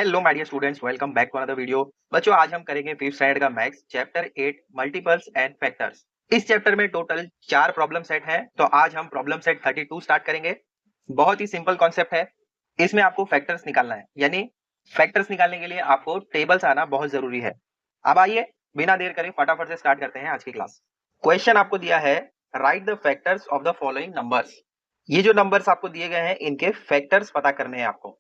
Hello my dear students, welcome back to another video. बच्चों, आज हम करेंगे 5th स्टैंडर्ड का maths chapter 8 multiples and factors. इस चैप्टर में टोटल 4 प्रॉब्लम सेट हैं, तो आज हम प्रॉब्लम सेट 32 स्टार्ट करेंगे। बहुत ही सिंपल कॉन्सेप्ट है। इसमें आपको फैक्टर्स निकालना है, यानी फैक्टर्स निकालने के लिए आपको टेबल्स आना बहुत जरूरी है। अब आइए बिना देर करे फटाफट से स्टार्ट करते हैं आज की क्लास। क्वेश्चन आपको दिया है, right the factors of the following numbers. ये जो नंबर्स आपको दिए गए हैं इनके फैक्टर्स पता करने हैं आपको।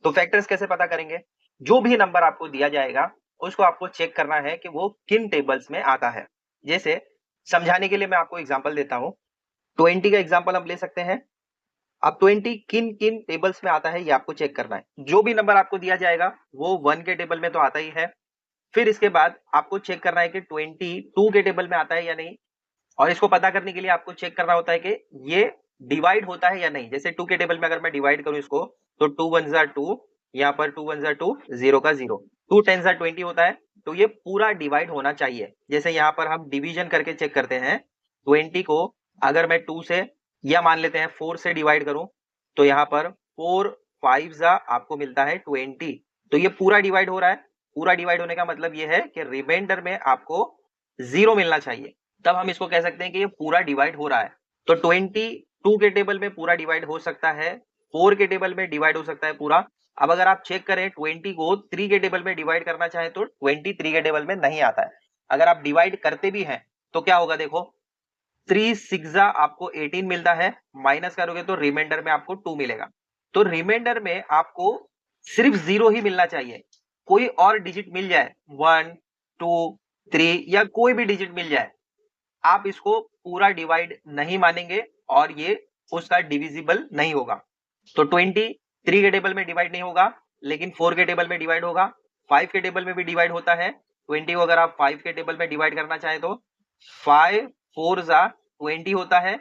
तो फैक्टर्स कैसे पता करेंगे? जो भी नंबर आपको दिया जाएगा उसको आपको चेक करना है कि वो किन टेबल्स में आता है। जैसे समझाने के लिए मैं आपको एग्जांपल देता हूं। 20 का एग्जांपल हम ले सकते हैं। अब 20 किन किन टेबल्स में आता है ये आपको चेक करना है। जो भी नंबर आपको दिया जाएगा वो 1 के टेबल में तो आता ही है। फिर इसके बाद आपको चेक करना है कि 20 2 के टेबल में आता है या नहीं। और इसको पता करने के लिए आपको चेक करना होता है कि ये डिवाइड होता है या नहीं। जैसे 2 के टेबल में अगर मैं डिवाइड करूं इसको, तो 2 1 जा 2, यहाँ पर 2 1 जा 2, 0 का 0, 2 10 जा 20 होता है। तो ये पूरा डिवाइड होना चाहिए। जैसे यहाँ पर हम डिवीजन करके चेक करते हैं। 20 को अगर मैं 2 से या मान लेते हैं 4 से डिवाइड करूं, तो यहाँ पर 4 5 जा आपको मिलता है 20। तो ये पूरा डिवाइड हो रहा है। पूरा डिवाइड होने का मतलब ये है कि रिमाइंडर में आपको 0 मिलना चाहिए। तब हम इसको कह सकते हैं कि ये पूरा डिवाइड हो रहा है। तो 22 के टेबल में पूरा डिवाइड हो सकता है, 4 के टेबल में डिवाइड हो सकता है पूरा। अब अगर आप चेक करें 20 को 3 के टेबल में डिवाइड करना चाहें तो 23 के टेबल में नहीं आता है। अगर आप डिवाइड करते भी हैं तो क्या होगा, देखो 3 6 आपको 18 मिलता है, माइनस करोगे तो रिमाइंडर में आपको 2 मिलेगा। तो रिमाइंडर में आपको सिर्फ 0 ही मिलना चाहिए। कोई और डिजिट मिल जाए, 1 2 3 या कोई भी डिजिट मिल जाए, आप इसको पूरा डिवाइड नहीं मानेंगे और ये उसका डिविजिबल नहीं होगा। तो 20 3 के टेबल में डिवाइड नहीं होगा, लेकिन 4 के टेबल में डिवाइड होगा। 5 के टेबल में भी डिवाइड होता है। 20 को अगर आप 5 के टेबल में डिवाइड करना चाहें तो 5 4 जा 20 होता है।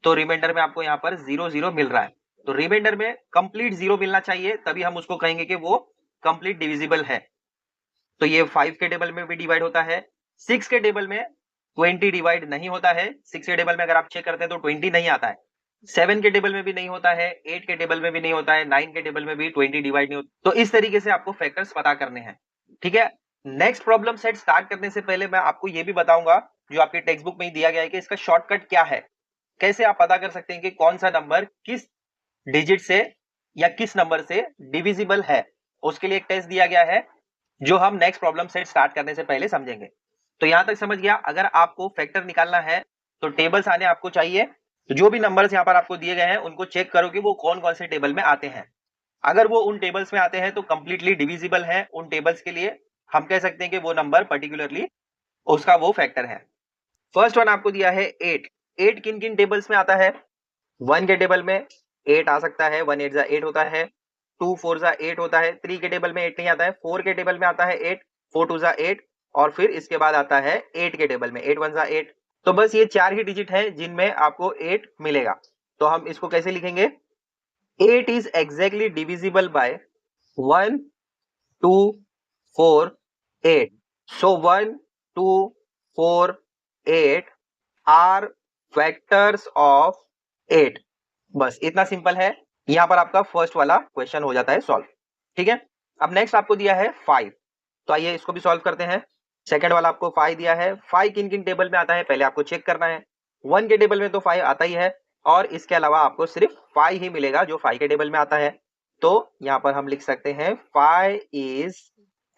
तो रिमाइंडर में आपको यहाँ पर 0 0 मिल रहा है। तो रिमाइंडर में कंप्लीट 0 मिलना चाहिए, तभी हम उसको कहेंगे कि वो कंप्लीट डिविजिबल है। तो ये 5 के टेबल में भी डिवाइड होता है। 6 के टेबल में 20 डिवाइड नहीं होता है। 6 के टेबल में अगर आप चेक करते हैं तो 20 नहीं आता है। 7 के टेबल में भी नहीं होता है, 8 के टेबल में भी नहीं होता है, 9 के टेबल में भी 20 डिवाइड नहीं होता। तो इस तरीके से आपको फैक्टर्स पता करने हैं। ठीक है। नेक्स्ट प्रॉब्लम सेट स्टार्ट करने से पहले मैं आपको ये भी बताऊंगा, जो आपके टेक्स्ट बुक में ही दिया गया है, कि इसका शॉर्टकट क्या है। कैसे आप पता कर सकते हैं कि कौन सा नंबर किस डिजिट से या किस नंबर से डिविजिबल है। उसके लिए एक टेस्ट दिया गया है जो हम नेक्स्ट प्रॉब्लम सेट स्टार्ट करने से पहले समझेंगे। तो यहां तक समझ गया। अगर आपको फैक्टर निकालना है तो टेबल्स आने आपको चाहिए। तो जो भी नंबर्स यहां पर आपको दिए गए हैं उनको चेक करो कि वो कौन कौन से टेबल में आते हैं। अगर वो उन टेबल्स में आते हैं तो कंप्लीटली डिविजिबल है। उन टेबल्स के लिए हम कह सकते हैं कि वो नंबर पर्टिकुलरली उसका वो फैक्टर है। फर्स्ट वन आपको दिया है 8। 8 किन किन टेबल्स में आता है? 1 के टेबल में 8 आ सकता है, 1 8 जा 8 होता है। 2 4 जा 8 होता है। 3 के टेबल में 8 नहीं आता है। 4 के टेबल में आता है 8, 4 2 जा 8, और फिर इसके बाद आता है 8 के टेबल में 8 1 जा 8। तो बस ये 4 ही डिजिट है जिनमें आपको 8 मिलेगा। तो हम इसको कैसे लिखेंगे? 8 is exactly divisible by 1 2 4 8। So 1 2 4 8 are factors of 8। बस इतना सिंपल है। यहां पर आपका फर्स्ट वाला क्वेश्चन हो जाता है सॉल्व। ठीक है। अब नेक्स्ट आपको दिया है 5। तो आइए इसको भी सॉल्व करते हैं। सेकंड वाला आपको 5 दिया है। 5 किन किन टेबल में आता है पहले आपको चेक करना है। 1 के टेबल में तो 5 आता ही है, और इसके अलावा आपको सिर्फ 5 ही मिलेगा जो 5 के टेबल में आता है। तो यहां पर हम लिख सकते हैं 5 इज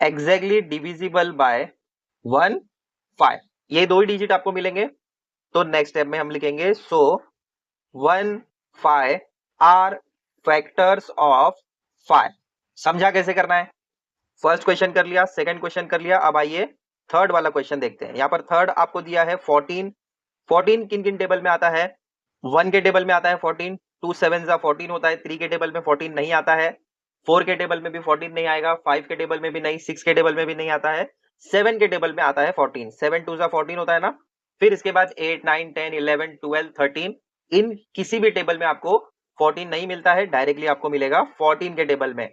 एग्जैक्टली डिविजिबल बाय 1 5। ये दो ही डिजिट आपको मिलेंगे। तो नेक्स्ट स्टेप में हम लिखेंगे सो 1 5 आर फैक्टर्स ऑफ 5। समझा कैसे करना है? फर्स्ट क्वेश्चन कर लिया, सेकंड क्वेश्चन कर लिया। अब आइए थर्ड वाला क्वेश्चन देखते हैं। यहाँ पर थर्ड आपको दिया है 14। 14 किन किन टेबल में आता है? 1 के टेबल में आता है 14, 2 7 जा 14 होता है। 3 के टेबल में 14 नहीं आता है। 4 के टेबल में भी 14 नहीं आएगा। 5 के टेबल में भी नहीं, 6 के टेबल में भी नहीं आता है। 7 के टेबल में आता है 14, 7 2 जा 14 होता है ना। फिर इसके बाद 8 9 10 11 12 13, इन किसी भी टेबल में आपको 14 नहीं मिलता है, डायरेक्टली आपको मिलेगा 14 के टेबल में।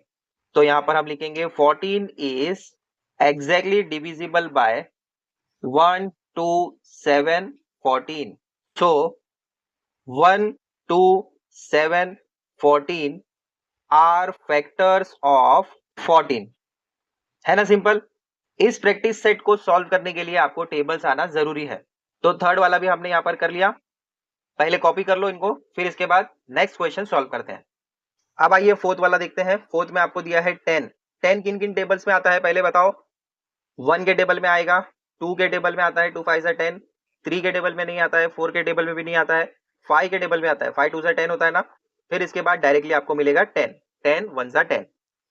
तो यहां पर हम लिखेंगे 14 is exactly divisible by 1 2 7 14। So 1 2 7 14 are factors of 14, है ना सिंपल। इस प्रैक्टिस सेट को सॉल्व करने के लिए आपको टेबल्स आना जरूरी है। तो थर्ड वाला भी हमने यहाँ पर कर लिया, पहले कॉपी कर लो इनको, फिर इसके बाद नेक्स्ट क्वेश्चन सॉल्व करते हैं। अब आइए फोर्थ वाला देखते हैं। फोर्थ में आपको दिया है 10। 10 किन किन टेबल्स में आता है पहले बताओ। 1 के टेबल में आएगा, 2 के टेबल में आता है, 2 5 10, 3 के टेबल में नहीं आता है, 4 के टेबल में भी नहीं आता है, 5 के टेबल में आता है, 5 2 10 होता है ना। फिर इसके बाद डायरेक्टली आपको मिलेगा 10, 10 1 10।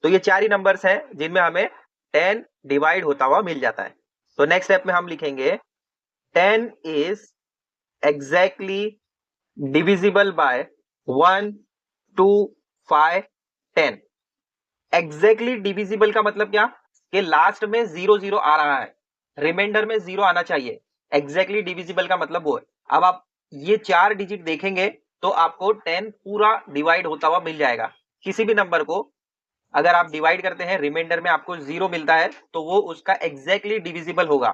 तो ये चार ही नंबर्स हैं जिनमें हमें 10 डिवाइड होता हुआ मिल जाता है। तो नेक्स्ट स्टेप में हम लिखेंगे 10 is exactly divisible by 1 2 5 10। Exactly divisible का मतलब क्या, कि लास्ट में 0 0 आ रहा है, रिमाइंडर में 0 आना चाहिए। एग्जैक्टली डिविजिबल का मतलब वो है। अब आप ये चार डिजिट देखेंगे तो आपको 10 पूरा डिवाइड होता हुआ मिल जाएगा। किसी भी नंबर को अगर आप डिवाइड करते हैं, रिमाइंडर में आपको 0 मिलता है तो वो उसका एग्जैक्टली डिविजिबल होगा।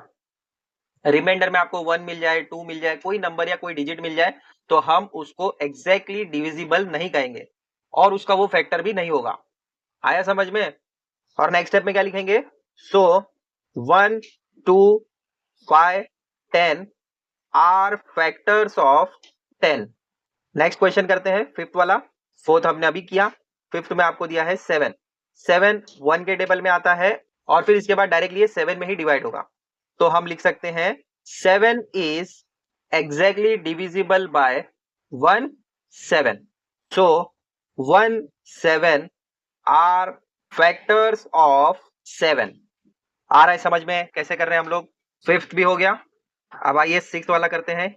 रिमाइंडर में आपको 1 मिल जाए, 2 मिल जाए, कोई नंबर या कोई डिजिट मिल जाए तो हम उसको एग्जैक्टली डिविजिबल नहीं कहेंगे और उसका वो फैक्टर भी नहीं होगा। आया समझ में। और नेक्स्ट स्टेप में क्या लिखेंगे, so 1 2 5 10 are factors of 10। Next question करते हैं फिफ्थ वाला। फोर्थ हमने अभी किया, फिफ्थ में आपको दिया है 7। 7 1 के टेबल में आता है और फिर इसके बाद डायरेक्टली 7 में ही डिवाइड होगा। तो हम लिख सकते हैं 7 is exactly divisible by 1 7। So 1 7 are factors of 7। आ रहा है समझ में कैसे कर रहे हैं हम लोग। फिफ्थ भी हो गया। अब आइए सिक्स वाला करते हैं।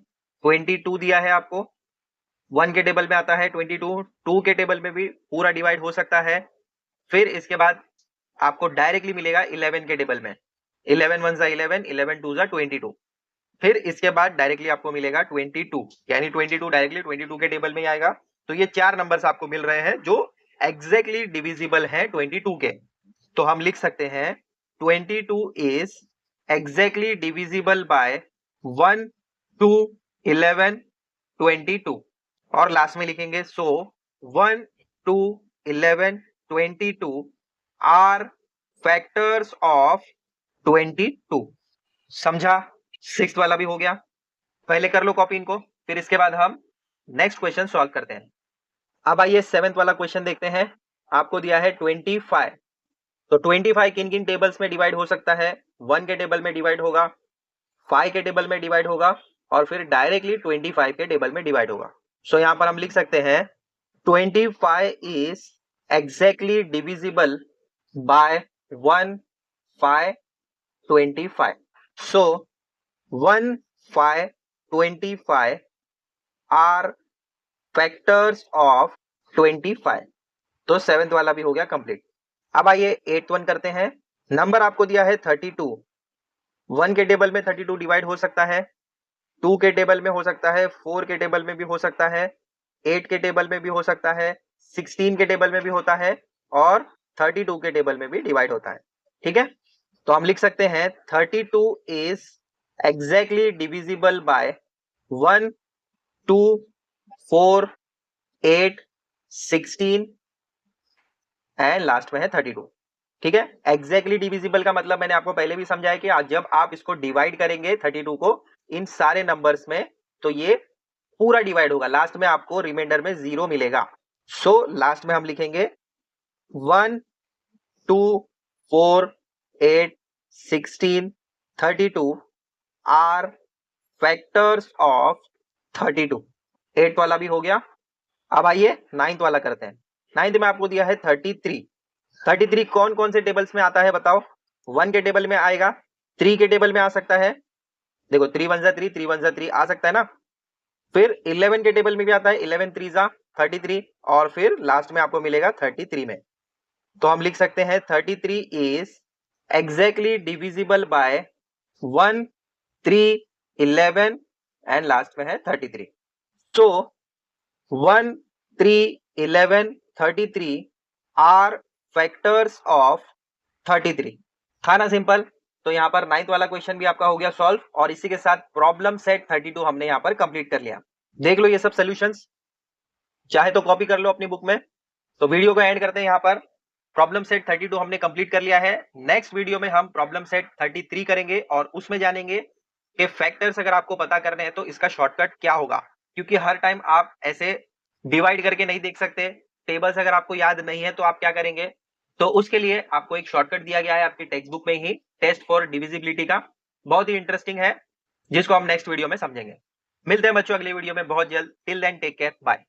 22 दिया है आपको, 1 के टेबल में आता है 22, 2 के टेबल में भी पूरा डिवाइड हो सकता है। फिर इसके बाद आपको डायरेक्टली मिलेगा 11 के टेबल में, 11 1 11, 11 2 22। फिर इसके बाद डायरेक्टली आपको मिलेगा 22, यानी 22 डायरेक्टली 22 के टेबल में ही आएगा। तो ये चार नंबर्स आपको मिल रहे हैं जो एग्जैक्टली डिविजिबल है 22 के। तो हम लिख सकते हैं 22 इज एग्जैक्टली डिविजिबल बाय 1 2 11 22। और लास्ट में लिखेंगे सो 1 2 11 22 आर फैक्टर्स ऑफ 22। समझा। सिक्स्थ वाला भी हो गया, पहले कर लो कॉपी इनको, फिर इसके बाद हम नेक्स्ट क्वेश्चन सॉल्व करते हैं। अब आइए सेवेंथ वाला क्वेश्चन देखते हैं। आपको दिया है 25। तो 25 किन किन टेबल्स में डिवाइड हो सकता है। 1 के टेबल में डिवाइड होगा, 5 के टेबल में डिवाइड होगा और फिर डायरेक्टली 25 के टेबल में डिवाइड होगा। सो यहां पर हम लिख सकते हैं 25 is exactly divisible by 1 5 25। So 1 5 25 are factors of 25। तो सेवेंथ वाला भी हो गया कंप्लीट। अब आइए एट्थ वन करते हैं। नंबर आपको दिया है 32। 1 के टेबल में 32 डिवाइड हो सकता है, 2 के टेबल में हो सकता है, 4 के टेबल में भी हो सकता है, 8 के टेबल में भी हो सकता है, 16 के टेबल में भी होता है और 32 के टेबल में भी डिवाइड होता है। ठीक है, तो हम लिख सकते हैं 32 is exactly divisible by 1 2 4 8 16 and last में है 32। ठीक है, एग्जैक्टली डिविजिबल का मतलब मैंने आपको पहले भी समझाया कि आज जब आप इसको डिवाइड करेंगे 32 को इन सारे नंबर्स में तो ये पूरा डिवाइड होगा, लास्ट में आपको रिमाइंडर में 0 मिलेगा। सो लास्ट में हम लिखेंगे 1 2 4 8 16 32 आर फैक्टर्स ऑफ 32। 8 वाला भी हो गया। अब आइए नाइन्थ वाला करते हैं। नाइन्थ में आपको दिया है 33। 33 कौन कौन से टेबल्स में आता है बताओ। 1 के टेबल में आएगा, 3 के टेबल में आ सकता है, देखो 3 1 3, 3 1 3 आ सकता है ना। फिर 11 के टेबल में भी आता है, 11 3 33 और फिर लास्ट में आपको मिलेगा 33 में। तो हम लिख सकते हैं 33 is exactly divisible by 1 3 11 and last में है 33। सो 1 3 11 33 आर फैक्टर्स ऑफ 33। था ना सिंपल। तो यहाँ पर नाइन्थ वाला क्वेश्चन भी आपका हो गया सॉल्व और इसी के साथ प्रॉब्लम सेट 32 हमने यहाँ पर कंप्लीट कर लिया। देख लो ये सब सॉल्यूशंस, चाहे तो कॉपी कर लो अपनी बुक में। तो वीडियो को एंड करते हैं यहाँ पर। प्रॉब्लम सेट 32 हमने कंप्लीट कर लिया है। नेक्स्ट वीडियो में हम प्रॉब्लम सेट 33 करेंगे और उसमें जानेंगे कि फैक्टर्स अगर आपको पता करने हैं तो इसका शॉर्टकट क्या होगा, क्योंकि हर टाइम आप ऐसे डिवाइड करके नहीं देख सकते। टेबल्स अगर आपको याद नहीं है तो आप क्या करेंगे, तो उसके लिए आपको एक शॉर्टकट दिया गया है आपकी टेक्स्ट बुक में ही, टेस्ट फॉर डिविजिबिलिटी का। बहुत ही इंटरेस्टिंग है, जिसको हम नेक्स्ट वीडियो में समझेंगे। मिलते हैं बच्चों अगले वीडियो में बहुत जल्द। Till then take care, bye.